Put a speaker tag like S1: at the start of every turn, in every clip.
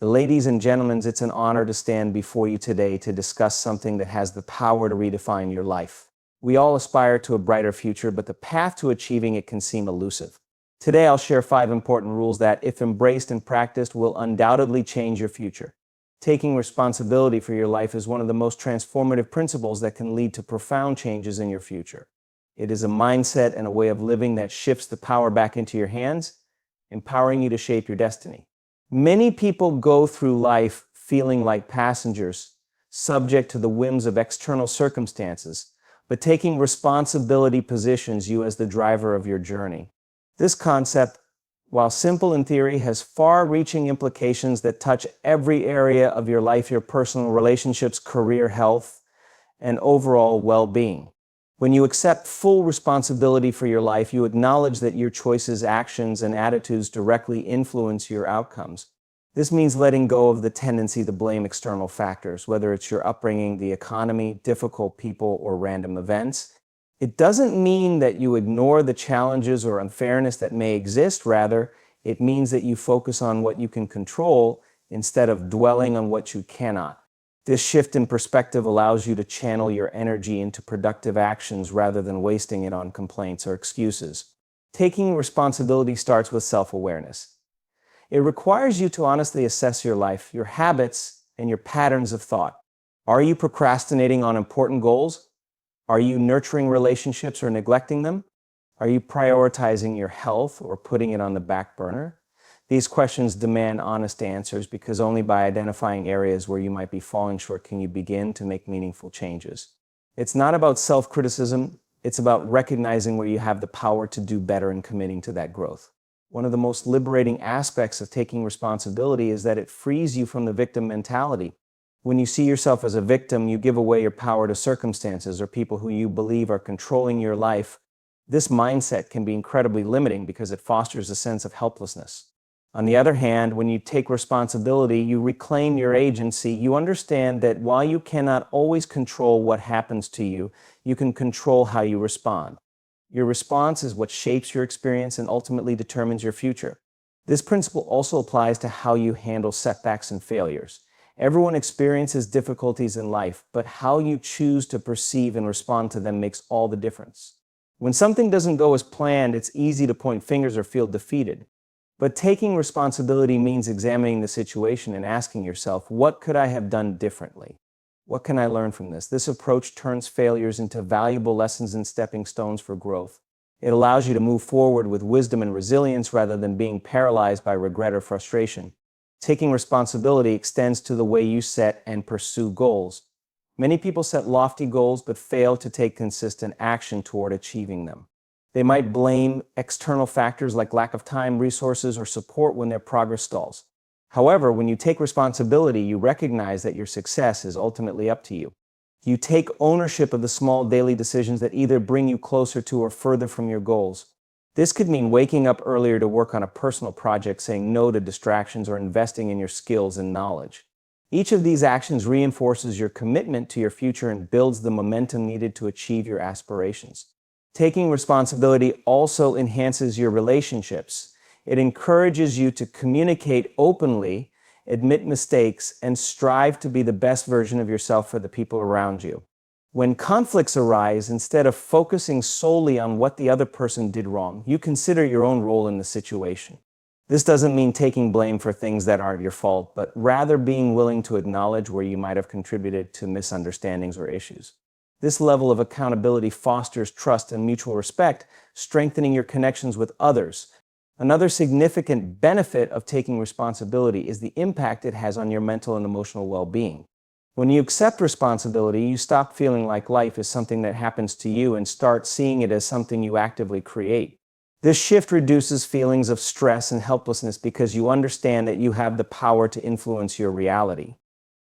S1: Ladies and gentlemen, it's an honor to stand before you today to discuss something that has the power to redefine your life. We all aspire to a brighter future, but the path to achieving it can seem elusive. Today, I'll share 5 important rules that, if embraced and practiced, will undoubtedly change your future. Taking responsibility for your life is one of the most transformative principles that can lead to profound changes in your future. It is a mindset and a way of living that shifts the power back into your hands, empowering you to shape your destiny. Many people go through life feeling like passengers, subject to the whims of external circumstances, but taking responsibility positions you as the driver of your journey. This concept, while simple in theory, has far-reaching implications that touch every area of your life, your personal relationships, career, health, and overall well-being. When you accept full responsibility for your life, you acknowledge that your choices, actions, and attitudes directly influence your outcomes. This means letting go of the tendency to blame external factors, whether it's your upbringing, the economy, difficult people, or random events. It doesn't mean that you ignore the challenges or unfairness that may exist. Rather, it means that you focus on what you can control instead of dwelling on what you cannot. This shift in perspective allows you to channel your energy into productive actions rather than wasting it on complaints or excuses. Taking responsibility starts with self-awareness. It requires you to honestly assess your life, your habits, and your patterns of thought. Are you procrastinating on important goals? Are you nurturing relationships or neglecting them? Are you prioritizing your health or putting it on the back burner? These questions demand honest answers because only by identifying areas where you might be falling short can you begin to make meaningful changes. It's not about self-criticism, it's about recognizing where you have the power to do better and committing to that growth. One of the most liberating aspects of taking responsibility is that it frees you from the victim mentality. When you see yourself as a victim, you give away your power to circumstances or people who you believe are controlling your life. This mindset can be incredibly limiting because it fosters a sense of helplessness. On the other hand, when you take responsibility, you reclaim your agency. You understand that while you cannot always control what happens to you, you can control how you respond. Your response is what shapes your experience and ultimately determines your future. This principle also applies to how you handle setbacks and failures. Everyone experiences difficulties in life, but how you choose to perceive and respond to them makes all the difference. When something doesn't go as planned, it's easy to point fingers or feel defeated. But taking responsibility means examining the situation and asking yourself, what could I have done differently? What can I learn from this? This approach turns failures into valuable lessons and stepping stones for growth. It allows you to move forward with wisdom and resilience rather than being paralyzed by regret or frustration. Taking responsibility extends to the way you set and pursue goals. Many people set lofty goals but fail to take consistent action toward achieving them. They might blame external factors like lack of time, resources, or support when their progress stalls. However, when you take responsibility, you recognize that your success is ultimately up to you. You take ownership of the small daily decisions that either bring you closer to or further from your goals. This could mean waking up earlier to work on a personal project, saying no to distractions, or investing in your skills and knowledge. Each of these actions reinforces your commitment to your future and builds the momentum needed to achieve your aspirations. Taking responsibility also enhances your relationships. It encourages you to communicate openly, admit mistakes, and strive to be the best version of yourself for the people around you. When conflicts arise, instead of focusing solely on what the other person did wrong, you consider your own role in the situation. This doesn't mean taking blame for things that aren't your fault, but rather being willing to acknowledge where you might have contributed to misunderstandings or issues. This level of accountability fosters trust and mutual respect, strengthening your connections with others. Another significant benefit of taking responsibility is the impact it has on your mental and emotional well-being. When you accept responsibility, you stop feeling like life is something that happens to you and start seeing it as something you actively create. This shift reduces feelings of stress and helplessness because you understand that you have the power to influence your reality.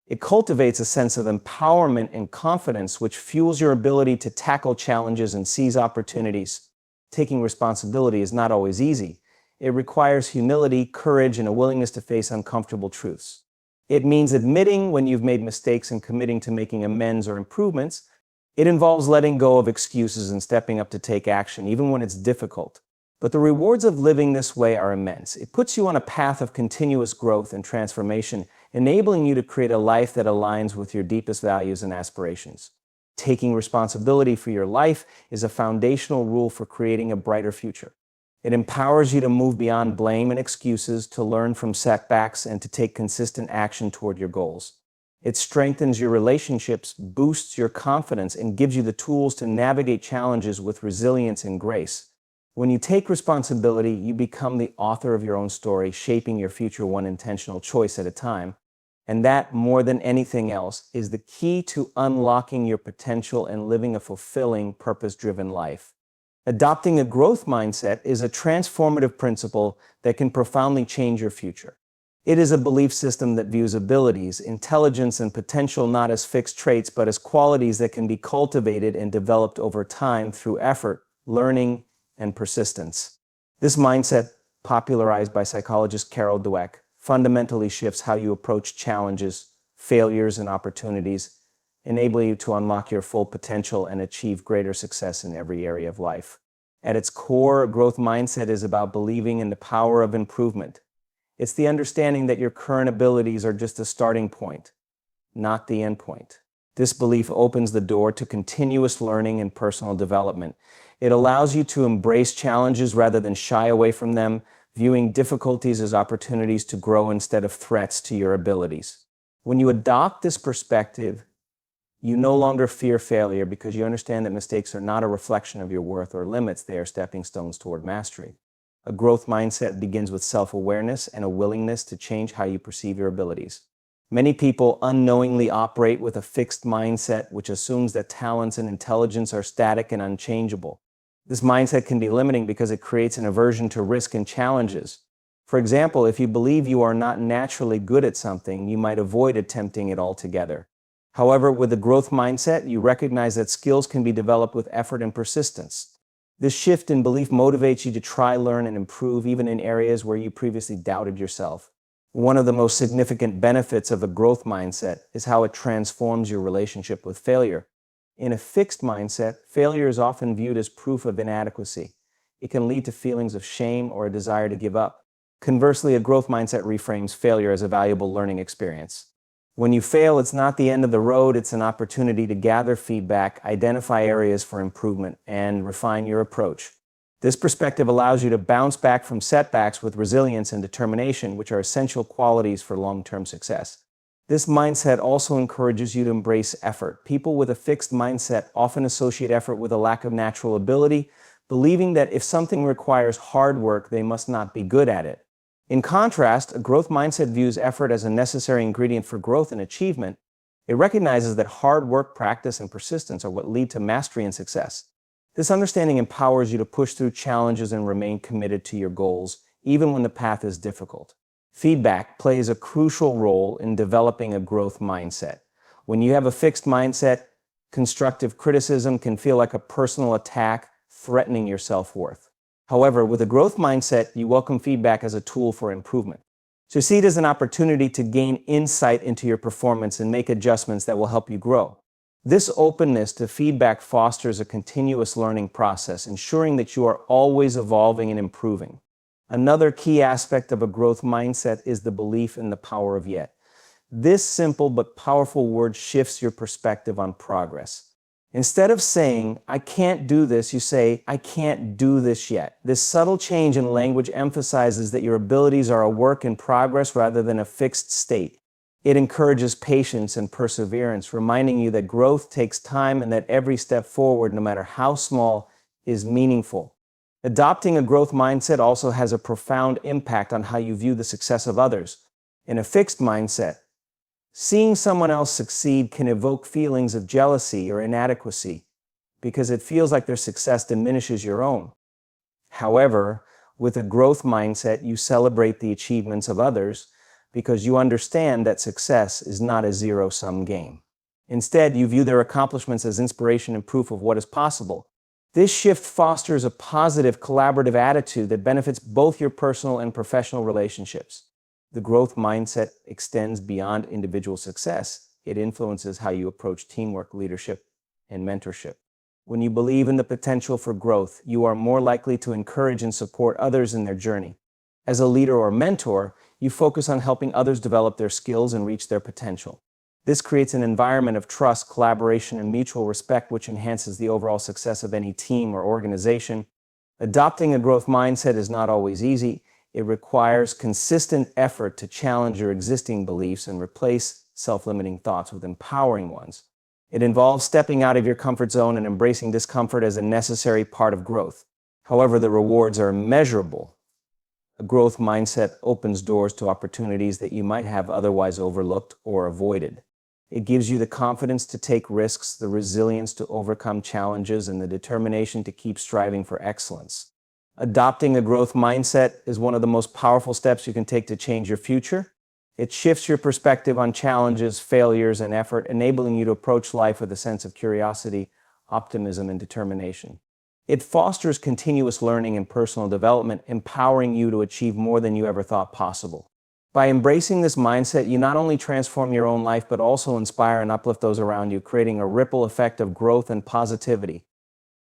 S1: It cultivates a sense of empowerment and confidence, which fuels your ability to tackle challenges and seize opportunities. Taking responsibility is not always easy. It requires humility, courage, and a willingness to face uncomfortable truths. It means admitting when you've made mistakes and committing to making amends or improvements. It involves letting go of excuses and stepping up to take action, even when it's difficult. But the rewards of living this way are immense. It puts you on a path of continuous growth and transformation, enabling you to create a life that aligns with your deepest values and aspirations. Taking responsibility for your life is a foundational rule for creating a brighter future. It empowers you to move beyond blame and excuses, to learn from setbacks, and to take consistent action toward your goals. It strengthens your relationships, boosts your confidence, and gives you the tools to navigate challenges with resilience and grace. When you take responsibility, you become the author of your own story, shaping your future one intentional choice at a time. And that, more than anything else, is the key to unlocking your potential and living a fulfilling, purpose-driven life. Adopting a growth mindset is a transformative principle that can profoundly change your future. It is a belief system that views abilities, intelligence, and potential not as fixed traits, but as qualities that can be cultivated and developed over time through effort, learning, and persistence. This mindset, popularized by psychologist Carol Dweck, fundamentally shifts how you approach challenges, failures, and opportunities, enabling you to unlock your full potential and achieve greater success in every area of life. At its core, a growth mindset is about believing in the power of improvement. It's the understanding that your current abilities are just a starting point, not the end point. This belief opens the door to continuous learning and personal development. It allows you to embrace challenges rather than shy away from them, viewing difficulties as opportunities to grow instead of threats to your abilities. When you adopt this perspective, you no longer fear failure because you understand that mistakes are not a reflection of your worth or limits, they are stepping stones toward mastery. A growth mindset begins with self-awareness and a willingness to change how you perceive your abilities. Many people unknowingly operate with a fixed mindset, which assumes that talents and intelligence are static and unchangeable. This mindset can be limiting because it creates an aversion to risk and challenges. For example, if you believe you are not naturally good at something, you might avoid attempting it altogether. However, with a growth mindset, you recognize that skills can be developed with effort and persistence. This shift in belief motivates you to try, learn, and improve even in areas where you previously doubted yourself. One of the most significant benefits of a growth mindset is how it transforms your relationship with failure. In a fixed mindset, failure is often viewed as proof of inadequacy. It can lead to feelings of shame or a desire to give up. Conversely, a growth mindset reframes failure as a valuable learning experience. When you fail, it's not the end of the road, it's an opportunity to gather feedback, identify areas for improvement, and refine your approach. This perspective allows you to bounce back from setbacks with resilience and determination, which are essential qualities for long-term success. This mindset also encourages you to embrace effort. People with a fixed mindset often associate effort with a lack of natural ability, believing that if something requires hard work, they must not be good at it. In contrast, a growth mindset views effort as a necessary ingredient for growth and achievement. It recognizes that hard work, practice, and persistence are what lead to mastery and success. This understanding empowers you to push through challenges and remain committed to your goals, even when the path is difficult. Feedback plays a crucial role in developing a growth mindset. When you have a fixed mindset, constructive criticism can feel like a personal attack, threatening your self-worth. However, with a growth mindset, you welcome feedback as a tool for improvement. So see it as an opportunity to gain insight into your performance and make adjustments that will help you grow. This openness to feedback fosters a continuous learning process, ensuring that you are always evolving and improving. Another key aspect of a growth mindset is the belief in the power of yet. This simple but powerful word shifts your perspective on progress. Instead of saying, "I can't do this," you say, "I can't do this yet." This subtle change in language emphasizes that your abilities are a work in progress rather than a fixed state. It encourages patience and perseverance, reminding you that growth takes time and that every step forward, no matter how small, is meaningful. Adopting a growth mindset also has a profound impact on how you view the success of others. In a fixed mindset, seeing someone else succeed can evoke feelings of jealousy or inadequacy because it feels like their success diminishes your own. However, with a growth mindset, you celebrate the achievements of others because you understand that success is not a zero-sum game. Instead, you view their accomplishments as inspiration and proof of what is possible. This shift fosters a positive, collaborative attitude that benefits both your personal and professional relationships. The growth mindset extends beyond individual success. It influences how you approach teamwork, leadership, and mentorship. When you believe in the potential for growth, you are more likely to encourage and support others in their journey. As a leader or mentor, you focus on helping others develop their skills and reach their potential. This creates an environment of trust, collaboration, and mutual respect, which enhances the overall success of any team or organization. Adopting a growth mindset is not always easy. It requires consistent effort to challenge your existing beliefs and replace self-limiting thoughts with empowering ones. It involves stepping out of your comfort zone and embracing discomfort as a necessary part of growth. However, the rewards are immeasurable. A growth mindset opens doors to opportunities that you might have otherwise overlooked or avoided. It gives you the confidence to take risks, the resilience to overcome challenges, and the determination to keep striving for excellence. Adopting a growth mindset is one of the most powerful steps you can take to change your future. It shifts your perspective on challenges, failures, and effort, enabling you to approach life with a sense of curiosity, optimism, and determination. It fosters continuous learning and personal development, empowering you to achieve more than you ever thought possible. By embracing this mindset, you not only transform your own life, but also inspire and uplift those around you, creating a ripple effect of growth and positivity.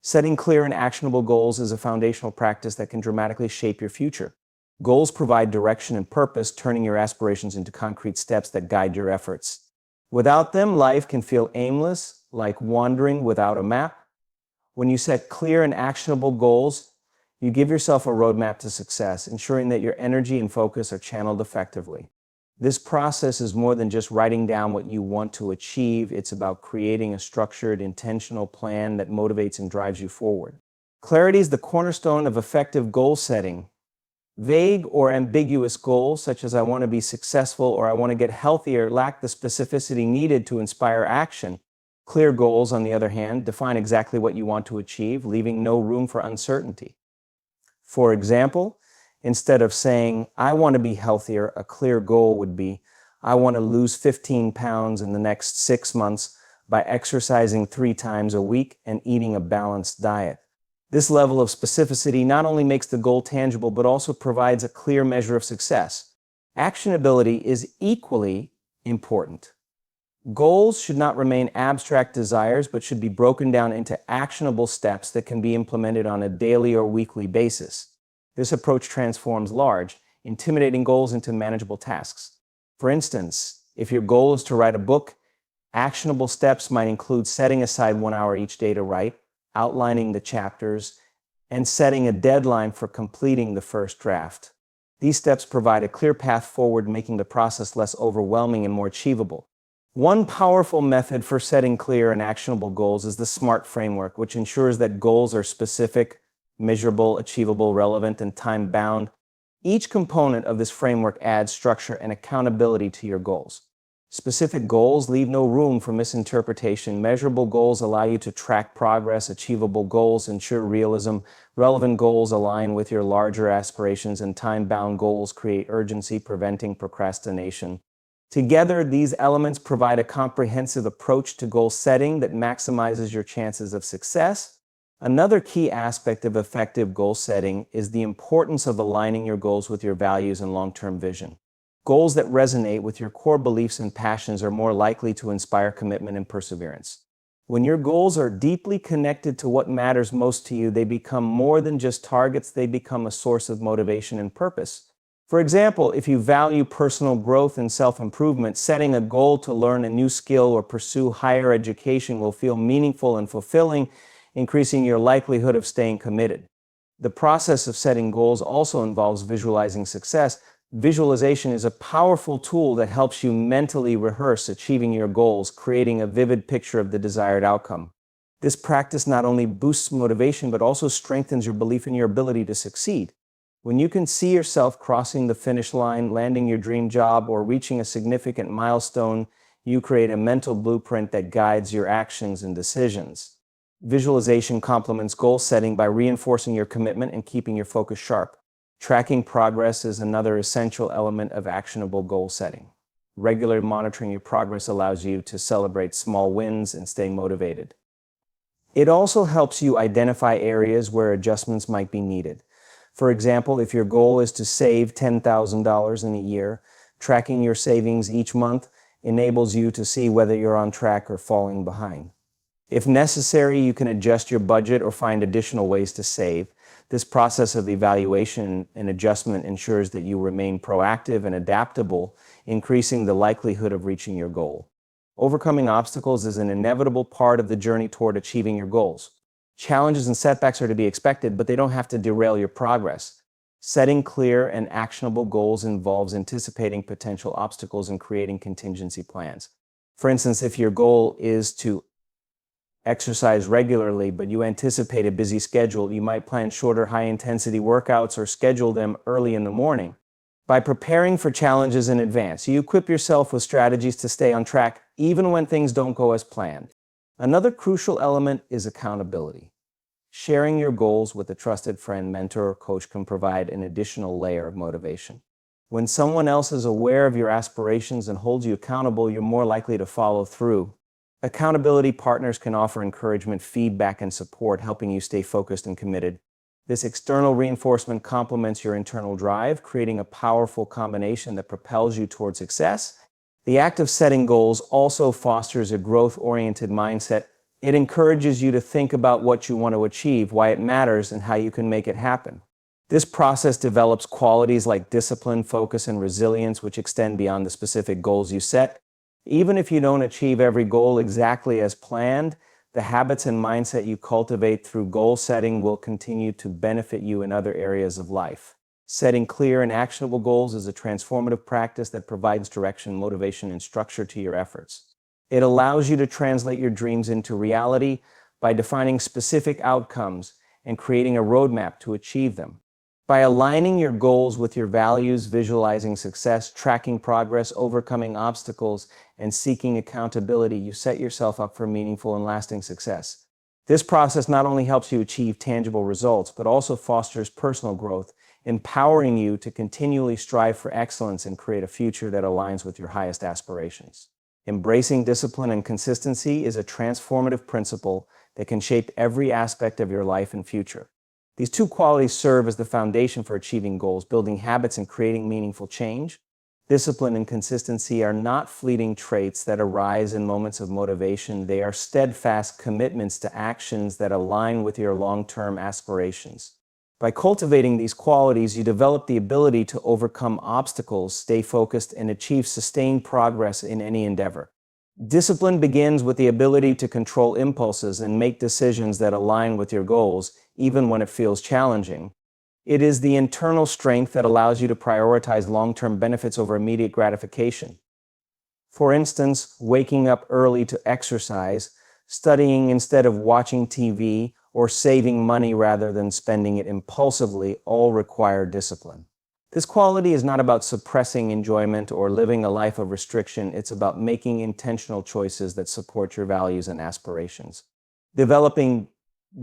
S1: Setting clear and actionable goals is a foundational practice that can dramatically shape your future. Goals provide direction and purpose, turning your aspirations into concrete steps that guide your efforts. Without them, life can feel aimless, like wandering without a map. When you set clear and actionable goals, you give yourself a roadmap to success, ensuring that your energy and focus are channeled effectively. This process is more than just writing down what you want to achieve. It's about creating a structured, intentional plan that motivates and drives you forward. Clarity is the cornerstone of effective goal setting. Vague or ambiguous goals, such as "I want to be successful" or "I want to get healthier," lack the specificity needed to inspire action. Clear goals, on the other hand, define exactly what you want to achieve, leaving no room for uncertainty. For example, instead of saying, "I want to be healthier," a clear goal would be, "I want to lose 15 pounds in the next 6 months by exercising 3 times a week and eating a balanced diet." This level of specificity not only makes the goal tangible, but also provides a clear measure of success. Actionability is equally important. Goals should not remain abstract desires, but should be broken down into actionable steps that can be implemented on a daily or weekly basis. This approach transforms large, intimidating goals into manageable tasks. For instance, if your goal is to write a book, actionable steps might include setting aside 1 hour each day to write, outlining the chapters, and setting a deadline for completing the first draft. These steps provide a clear path forward, making the process less overwhelming and more achievable. One powerful method for setting clear and actionable goals is the SMART framework, which ensures that goals are specific, measurable, achievable, relevant, and time-bound. Each component of this framework adds structure and accountability to your goals. Specific goals leave no room for misinterpretation. Measurable goals allow you to track progress. Achievable goals ensure realism. Relevant goals align with your larger aspirations, and time-bound goals create urgency, preventing procrastination. Together, these elements provide a comprehensive approach to goal setting that maximizes your chances of success. Another key aspect of effective goal setting is the importance of aligning your goals with your values and long-term vision. Goals that resonate with your core beliefs and passions are more likely to inspire commitment and perseverance. When your goals are deeply connected to what matters most to you, they become more than just targets. They become a source of motivation and purpose. For example, if you value personal growth and self-improvement, setting a goal to learn a new skill or pursue higher education will feel meaningful and fulfilling, increasing your likelihood of staying committed. The process of setting goals also involves visualizing success. Visualization is a powerful tool that helps you mentally rehearse achieving your goals, creating a vivid picture of the desired outcome. This practice not only boosts motivation, but also strengthens your belief in your ability to succeed. When you can see yourself crossing the finish line, landing your dream job, or reaching a significant milestone, you create a mental blueprint that guides your actions and decisions. Visualization complements goal setting by reinforcing your commitment and keeping your focus sharp. Tracking progress is another essential element of actionable goal setting. Regular monitoring your progress allows you to celebrate small wins and stay motivated. It also helps you identify areas where adjustments might be needed. For example, if your goal is to save $10,000 in a year, tracking your savings each month enables you to see whether you're on track or falling behind. If necessary, you can adjust your budget or find additional ways to save. This process of evaluation and adjustment ensures that you remain proactive and adaptable, increasing the likelihood of reaching your goal. Overcoming obstacles is an inevitable part of the journey toward achieving your goals. Challenges and setbacks are to be expected, but they don't have to derail your progress. Setting clear and actionable goals involves anticipating potential obstacles and creating contingency plans. For instance, if your goal is to exercise regularly, but you anticipate a busy schedule, you might plan shorter, high-intensity workouts or schedule them early in the morning. By preparing for challenges in advance, you equip yourself with strategies to stay on track, even when things don't go as planned. Another crucial element is accountability. Sharing your goals with a trusted friend, mentor, or coach can provide an additional layer of motivation. When someone else is aware of your aspirations and holds you accountable, you're more likely to follow through. Accountability partners can offer encouragement, feedback, and support, helping you stay focused and committed. This external reinforcement complements your internal drive, creating a powerful combination that propels you toward success. The act of setting goals also fosters a growth-oriented mindset. It encourages you to think about what you want to achieve, why it matters, and how you can make it happen. This process develops qualities like discipline, focus, and resilience, which extend beyond the specific goals you set. Even if you don't achieve every goal exactly as planned, the habits and mindset you cultivate through goal setting will continue to benefit you in other areas of life. Setting clear and actionable goals is a transformative practice that provides direction, motivation, and structure to your efforts. It allows you to translate your dreams into reality by defining specific outcomes and creating a roadmap to achieve them. By aligning your goals with your values, visualizing success, tracking progress, overcoming obstacles, and seeking accountability, you set yourself up for meaningful and lasting success. This process not only helps you achieve tangible results, but also fosters personal growth, empowering you to continually strive for excellence and create a future that aligns with your highest aspirations. Embracing discipline and consistency is a transformative principle that can shape every aspect of your life and future. These two qualities serve as the foundation for achieving goals, building habits, and creating meaningful change. Discipline and consistency are not fleeting traits that arise in moments of motivation. They are steadfast commitments to actions that align with your long-term aspirations. By cultivating these qualities, you develop the ability to overcome obstacles, stay focused, and achieve sustained progress in any endeavor. Discipline begins with the ability to control impulses and make decisions that align with your goals, even when it feels challenging. It is the internal strength that allows you to prioritize long-term benefits over immediate gratification. For instance, waking up early to exercise, studying instead of watching TV, or saving money rather than spending it impulsively all require discipline. This quality is not about suppressing enjoyment or living a life of restriction. It's about making intentional choices that support your values and aspirations. Developing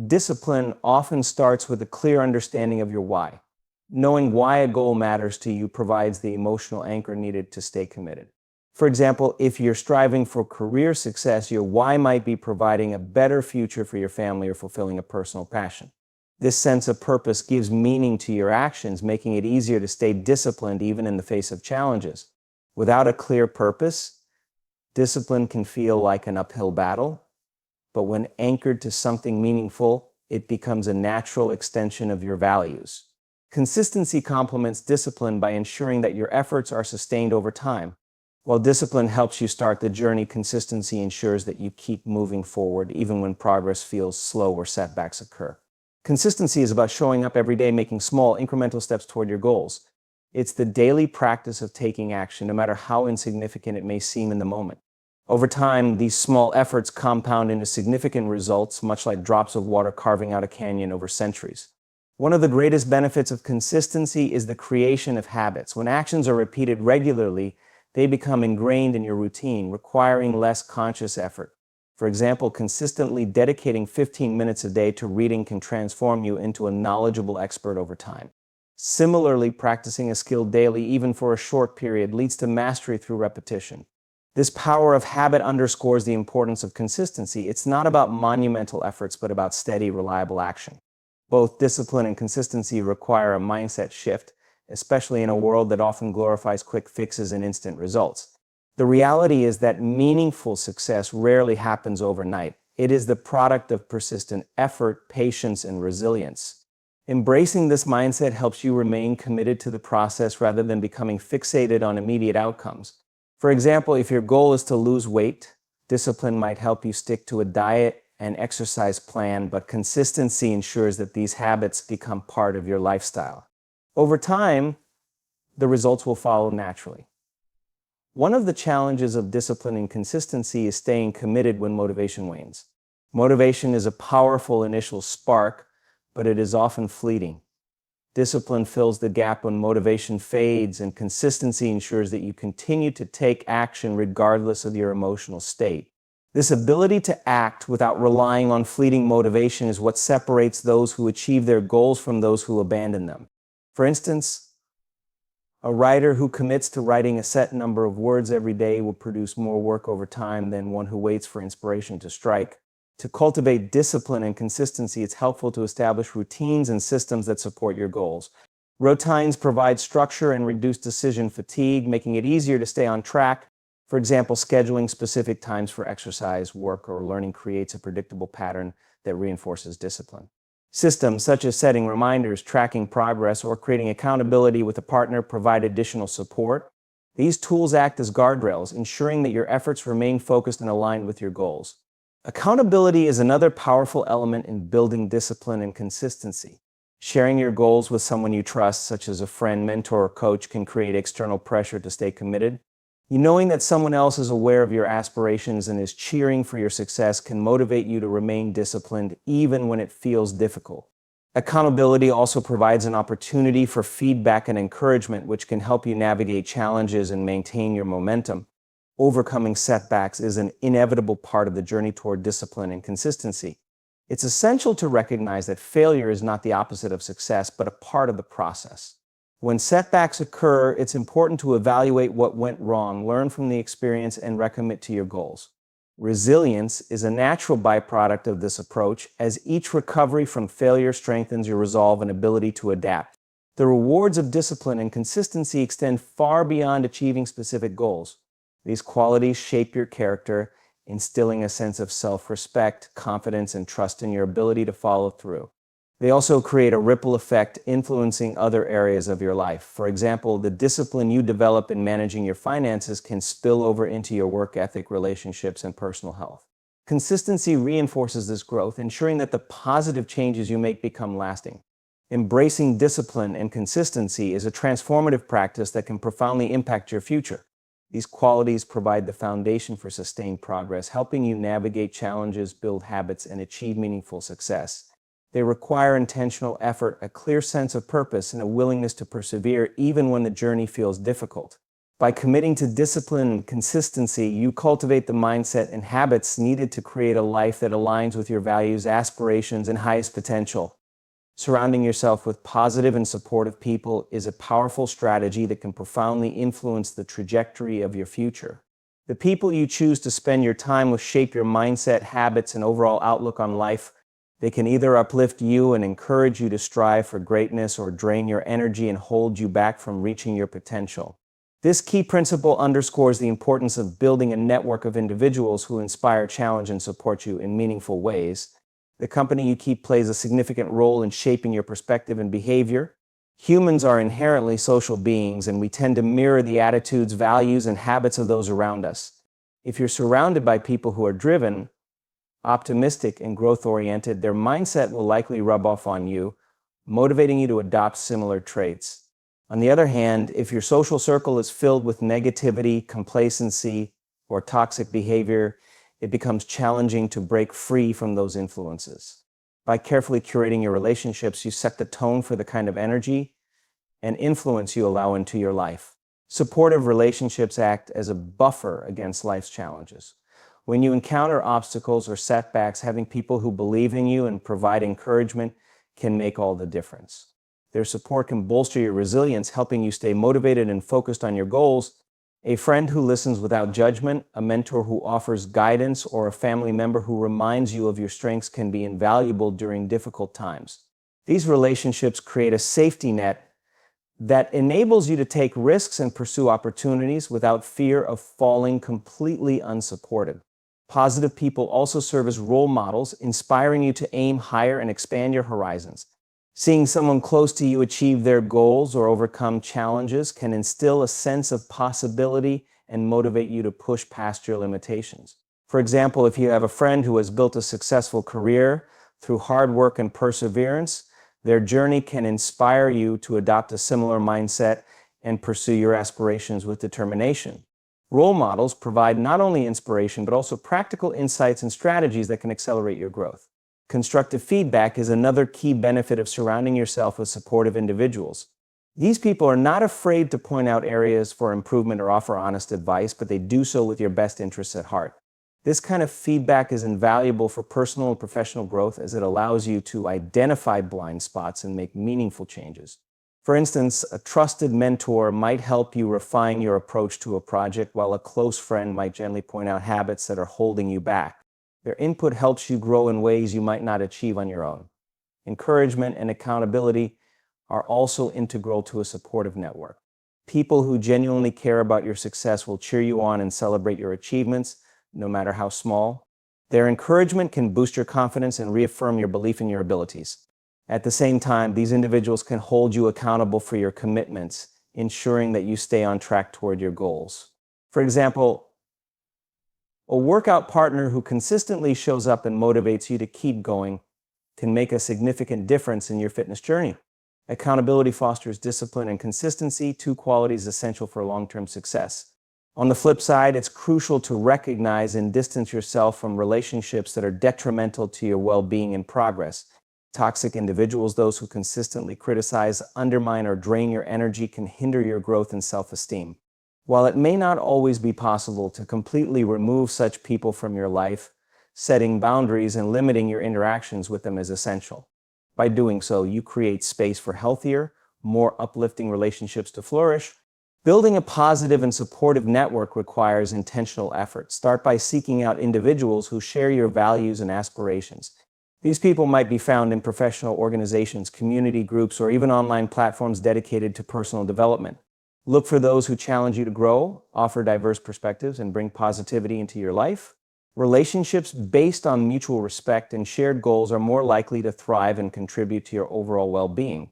S1: discipline often starts with a clear understanding of your why. Knowing why a goal matters to you provides the emotional anchor needed to stay committed. For example, if you're striving for career success, your why might be providing a better future for your family or fulfilling a personal passion. This sense of purpose gives meaning to your actions, making it easier to stay disciplined even in the face of challenges. Without a clear purpose, discipline can feel like an uphill battle, but when anchored to something meaningful, it becomes a natural extension of your values. Consistency complements discipline by ensuring that your efforts are sustained over time. While discipline helps you start the journey, consistency ensures that you keep moving forward even when progress feels slow or setbacks occur. Consistency is about showing up every day, making small, incremental steps toward your goals. It's the daily practice of taking action, no matter how insignificant it may seem in the moment. Over time, these small efforts compound into significant results, much like drops of water carving out a canyon over centuries. One of the greatest benefits of consistency is the creation of habits. When actions are repeated regularly, they become ingrained in your routine, requiring less conscious effort. For example, consistently dedicating 15 minutes a day to reading can transform you into a knowledgeable expert over time. Similarly, practicing a skill daily, even for a short period, leads to mastery through repetition. This power of habit underscores the importance of consistency. It's not about monumental efforts, but about steady, reliable action. Both discipline and consistency require a mindset shift, especially in a world that often glorifies quick fixes and instant results. The reality is that meaningful success rarely happens overnight. It is the product of persistent effort, patience, and resilience. Embracing this mindset helps you remain committed to the process rather than becoming fixated on immediate outcomes. For example, if your goal is to lose weight, discipline might help you stick to a diet and exercise plan, but consistency ensures that these habits become part of your lifestyle. Over time, the results will follow naturally. One of the challenges of discipline and consistency is staying committed when motivation wanes. Motivation is a powerful initial spark, but it is often fleeting. Discipline fills the gap when motivation fades, and consistency ensures that you continue to take action regardless of your emotional state. This ability to act without relying on fleeting motivation is what separates those who achieve their goals from those who abandon them. For instance, a writer who commits to writing a set number of words every day will produce more work over time than one who waits for inspiration to strike. To cultivate discipline and consistency, it's helpful to establish routines and systems that support your goals. Routines provide structure and reduce decision fatigue, making it easier to stay on track. For example, scheduling specific times for exercise, work, or learning creates a predictable pattern that reinforces discipline. Systems such as setting reminders, tracking progress, or creating accountability with a partner provide additional support. These tools act as guardrails, ensuring that your efforts remain focused and aligned with your goals. Accountability is another powerful element in building discipline and consistency. Sharing your goals with someone you trust, such as a friend, mentor, or coach, can create external pressure to stay committed. Knowing that someone else is aware of your aspirations and is cheering for your success can motivate you to remain disciplined even when it feels difficult. Accountability also provides an opportunity for feedback and encouragement, which can help you navigate challenges and maintain your momentum. Overcoming setbacks is an inevitable part of the journey toward discipline and consistency. It's essential to recognize that failure is not the opposite of success, but a part of the process. When setbacks occur, it's important to evaluate what went wrong, learn from the experience, and recommit to your goals. Resilience is a natural byproduct of this approach, as each recovery from failure strengthens your resolve and ability to adapt. The rewards of discipline and consistency extend far beyond achieving specific goals. These qualities shape your character, instilling a sense of self-respect, confidence, and trust in your ability to follow through. They also create a ripple effect, influencing other areas of your life. For example, the discipline you develop in managing your finances can spill over into your work ethic, relationships, and personal health. Consistency reinforces this growth, ensuring that the positive changes you make become lasting. Embracing discipline and consistency is a transformative practice that can profoundly impact your future. These qualities provide the foundation for sustained progress, helping you navigate challenges, build habits, and achieve meaningful success. They require intentional effort, a clear sense of purpose, and a willingness to persevere even when the journey feels difficult. By committing to discipline and consistency, you cultivate the mindset and habits needed to create a life that aligns with your values, aspirations, and highest potential. Surrounding yourself with positive and supportive people is a powerful strategy that can profoundly influence the trajectory of your future. The people you choose to spend your time with shape your mindset, habits, and overall outlook on life. They can either uplift you and encourage you to strive for greatness or drain your energy and hold you back from reaching your potential. This key principle underscores the importance of building a network of individuals who inspire, challenge, and support you in meaningful ways. The company you keep plays a significant role in shaping your perspective and behavior. Humans are inherently social beings, and we tend to mirror the attitudes, values, and habits of those around us. If you're surrounded by people who are driven, optimistic, and growth-oriented, their mindset will likely rub off on you, motivating you to adopt similar traits. On the other hand, if your social circle is filled with negativity, complacency, or toxic behavior, it becomes challenging to break free from those influences. By carefully curating your relationships, you set the tone for the kind of energy and influence you allow into your life. Supportive relationships act as a buffer against life's challenges. When you encounter obstacles or setbacks, having people who believe in you and provide encouragement can make all the difference. Their support can bolster your resilience, helping you stay motivated and focused on your goals. A friend who listens without judgment, a mentor who offers guidance, or a family member who reminds you of your strengths can be invaluable during difficult times. These relationships create a safety net that enables you to take risks and pursue opportunities without fear of falling completely unsupported. Positive people also serve as role models, inspiring you to aim higher and expand your horizons. Seeing someone close to you achieve their goals or overcome challenges can instill a sense of possibility and motivate you to push past your limitations. For example, if you have a friend who has built a successful career through hard work and perseverance, their journey can inspire you to adopt a similar mindset and pursue your aspirations with determination. Role models provide not only inspiration, but also practical insights and strategies that can accelerate your growth. Constructive feedback is another key benefit of surrounding yourself with supportive individuals. These people are not afraid to point out areas for improvement or offer honest advice, but they do so with your best interests at heart. This kind of feedback is invaluable for personal and professional growth as it allows you to identify blind spots and make meaningful changes. For instance, a trusted mentor might help you refine your approach to a project, while a close friend might gently point out habits that are holding you back. Their input helps you grow in ways you might not achieve on your own. Encouragement and accountability are also integral to a supportive network. People who genuinely care about your success will cheer you on and celebrate your achievements, no matter how small. Their encouragement can boost your confidence and reaffirm your belief in your abilities. At the same time, these individuals can hold you accountable for your commitments, ensuring that you stay on track toward your goals. For example, a workout partner who consistently shows up and motivates you to keep going can make a significant difference in your fitness journey. Accountability fosters discipline and consistency, two qualities essential for long-term success. On the flip side, it's crucial to recognize and distance yourself from relationships that are detrimental to your well-being and progress. Toxic individuals, those who consistently criticize, undermine, or drain your energy, can hinder your growth and self-esteem. While it may not always be possible to completely remove such people from your life, setting boundaries and limiting your interactions with them is essential. By doing so, you create space for healthier, more uplifting relationships to flourish. Building a positive and supportive network requires intentional effort. Start by seeking out individuals who share your values and aspirations. These people might be found in professional organizations, community groups, or even online platforms dedicated to personal development. Look for those who challenge you to grow, offer diverse perspectives, and bring positivity into your life. Relationships based on mutual respect and shared goals are more likely to thrive and contribute to your overall well-being.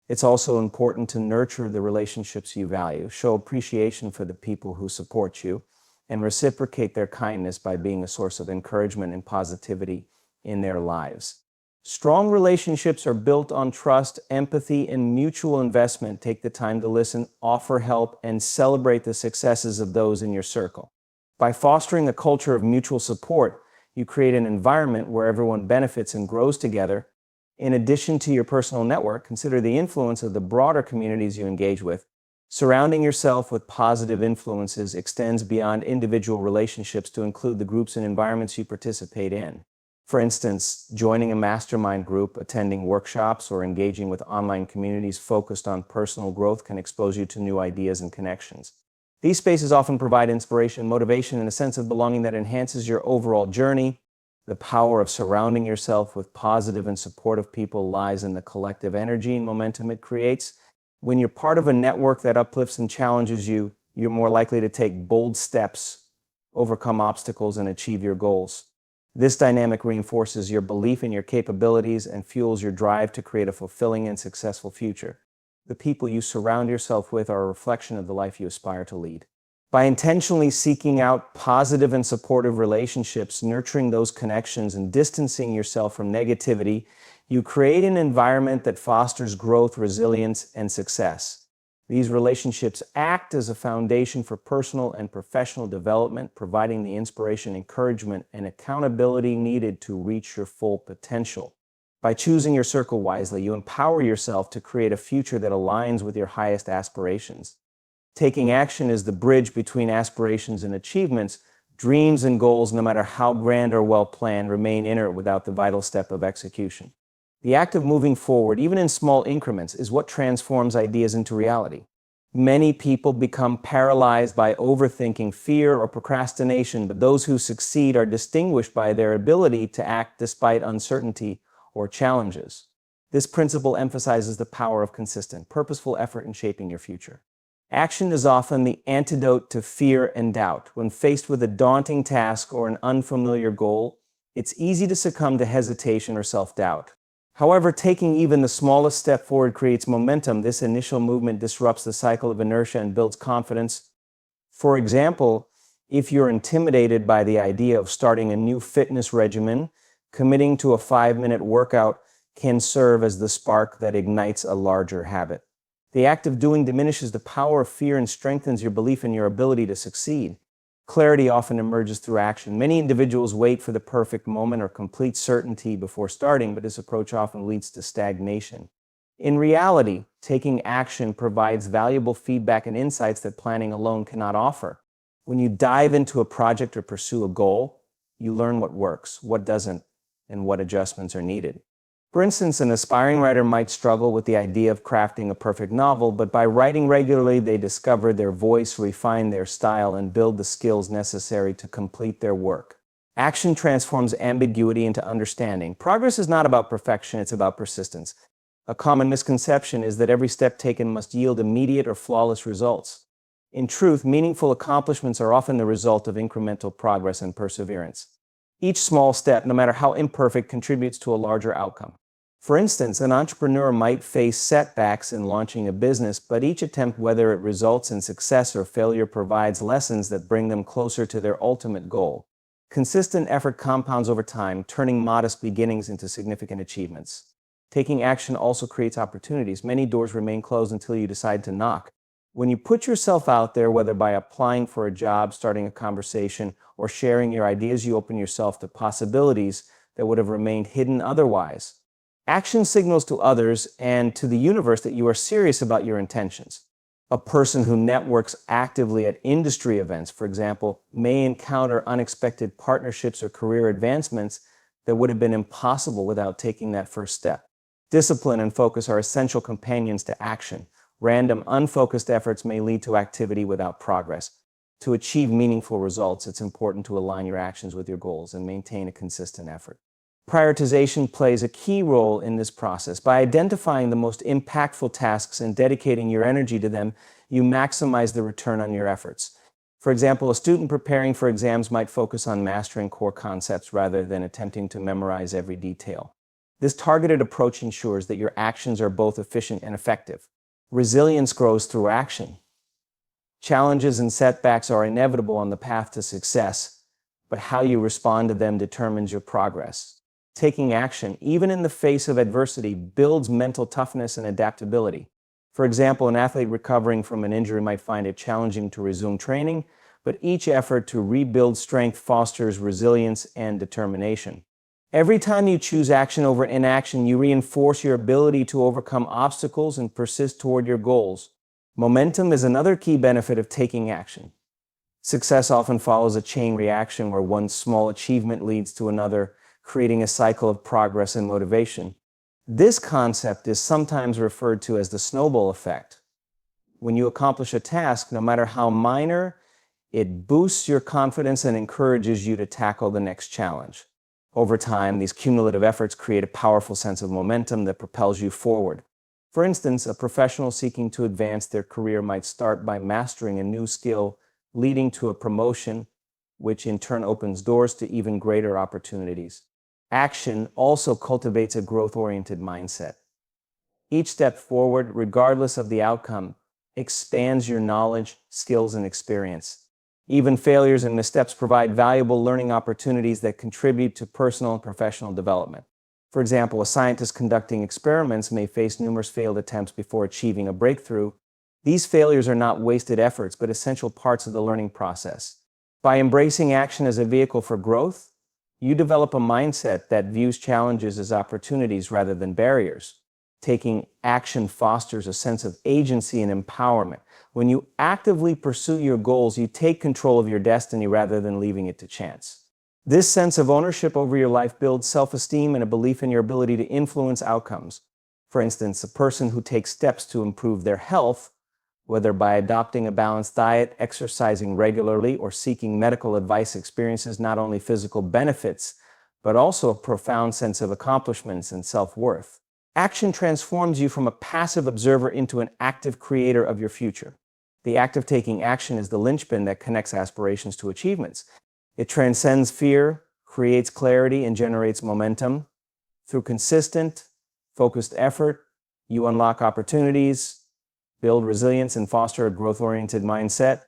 S1: It's also important to nurture the relationships you value, show appreciation for the people who support you, and reciprocate their kindness by being a source of encouragement and positivity in their lives. Strong relationships are built on trust, empathy, and mutual investment. Take the time to listen, offer help, and celebrate the successes of those in your circle. By fostering a culture of mutual support, you create an environment where everyone benefits and grows together. In addition to your personal network, consider the influence of the broader communities you engage with. Surrounding yourself with positive influences extends beyond individual relationships to include the groups and environments you participate in. For instance, joining a mastermind group, attending workshops, or engaging with online communities focused on personal growth can expose you to new ideas and connections. These spaces often provide inspiration, motivation, and a sense of belonging that enhances your overall journey. The power of surrounding yourself with positive and supportive people lies in the collective energy and momentum it creates. When you're part of a network that uplifts and challenges you, you're more likely to take bold steps, overcome obstacles, and achieve your goals. This dynamic reinforces your belief in your capabilities and fuels your drive to create a fulfilling and successful future. The people you surround yourself with are a reflection of the life you aspire to lead. By intentionally seeking out positive and supportive relationships, nurturing those connections, and distancing yourself from negativity, you create an environment that fosters growth, resilience, and success. These relationships act as a foundation for personal and professional development, providing the inspiration, encouragement, and accountability needed to reach your full potential. By choosing your circle wisely, you empower yourself to create a future that aligns with your highest aspirations. Taking action is the bridge between aspirations and achievements. Dreams and goals, no matter how grand or well-planned, remain inert without the vital step of execution. The act of moving forward, even in small increments, is what transforms ideas into reality. Many people become paralyzed by overthinking, fear, or procrastination, but those who succeed are distinguished by their ability to act despite uncertainty or challenges. This principle emphasizes the power of consistent, purposeful effort in shaping your future. Action is often the antidote to fear and doubt. When faced with a daunting task or an unfamiliar goal, it's easy to succumb to hesitation or self-doubt. However, taking even the smallest step forward creates momentum. This initial movement disrupts the cycle of inertia and builds confidence. For example, if you're intimidated by the idea of starting a new fitness regimen, committing to a 5-minute workout can serve as the spark that ignites a larger habit. The act of doing diminishes the power of fear and strengthens your belief in your ability to succeed. Clarity often emerges through action. Many individuals wait for the perfect moment or complete certainty before starting, but this approach often leads to stagnation. In reality, taking action provides valuable feedback and insights that planning alone cannot offer. When you dive into a project or pursue a goal, you learn what works, what doesn't, and what adjustments are needed. For instance, an aspiring writer might struggle with the idea of crafting a perfect novel, but by writing regularly, they discover their voice, refine their style, and build the skills necessary to complete their work. Action transforms ambiguity into understanding. Progress is not about perfection, it's about persistence. A common misconception is that every step taken must yield immediate or flawless results. In truth, meaningful accomplishments are often the result of incremental progress and perseverance. Each small step, no matter how imperfect, contributes to a larger outcome. For instance, an entrepreneur might face setbacks in launching a business, but each attempt, whether it results in success or failure, provides lessons that bring them closer to their ultimate goal. Consistent effort compounds over time, turning modest beginnings into significant achievements. Taking action also creates opportunities. Many doors remain closed until you decide to knock. When you put yourself out there, whether by applying for a job, starting a conversation, or sharing your ideas, you open yourself to possibilities that would have remained hidden otherwise. Action signals to others and to the universe that you are serious about your intentions. A person who networks actively at industry events, for example, may encounter unexpected partnerships or career advancements that would have been impossible without taking that first step. Discipline and focus are essential companions to action. Random, unfocused efforts may lead to activity without progress. To achieve meaningful results, it's important to align your actions with your goals and maintain a consistent effort. Prioritization plays a key role in this process. By identifying the most impactful tasks and dedicating your energy to them, you maximize the return on your efforts. For example, a student preparing for exams might focus on mastering core concepts rather than attempting to memorize every detail. This targeted approach ensures that your actions are both efficient and effective. Resilience grows through action. Challenges and setbacks are inevitable on the path to success, but how you respond to them determines your progress. Taking action, even in the face of adversity, builds mental toughness and adaptability. For example, an athlete recovering from an injury might find it challenging to resume training, but each effort to rebuild strength fosters resilience and determination. Every time you choose action over inaction, you reinforce your ability to overcome obstacles and persist toward your goals. Momentum is another key benefit of taking action. Success often follows a chain reaction where one small achievement leads to another, creating a cycle of progress and motivation. This concept is sometimes referred to as the snowball effect. When you accomplish a task, no matter how minor, it boosts your confidence and encourages you to tackle the next challenge. Over time, these cumulative efforts create a powerful sense of momentum that propels you forward. For instance, a professional seeking to advance their career might start by mastering a new skill, leading to a promotion, which in turn opens doors to even greater opportunities. Action also cultivates a growth-oriented mindset. Each step forward, regardless of the outcome, expands your knowledge, skills, and experience. Even failures and missteps provide valuable learning opportunities that contribute to personal and professional development. For example, a scientist conducting experiments may face numerous failed attempts before achieving a breakthrough. These failures are not wasted efforts, but essential parts of the learning process. By embracing action as a vehicle for growth, you develop a mindset that views challenges as opportunities rather than barriers. Taking action fosters a sense of agency and empowerment. When you actively pursue your goals, you take control of your destiny rather than leaving it to chance. This sense of ownership over your life builds self-esteem and a belief in your ability to influence outcomes. For instance, a person who takes steps to improve their health, whether by adopting a balanced diet, exercising regularly, or seeking medical advice, experiences not only physical benefits, but also a profound sense of accomplishments and self-worth. Action transforms you from a passive observer into an active creator of your future. The act of taking action is the linchpin that connects aspirations to achievements. It transcends fear, creates clarity, and generates momentum. Through consistent, focused effort, you unlock opportunities, build resilience, and foster a growth-oriented mindset.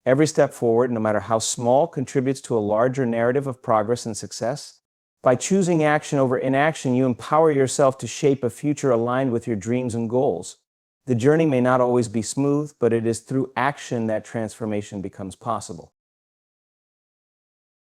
S1: Every step forward, no matter how small, contributes to a larger narrative of progress and success. By choosing action over inaction, you empower yourself to shape a future aligned with your dreams and goals. The journey may not always be smooth, but it is through action that transformation becomes possible.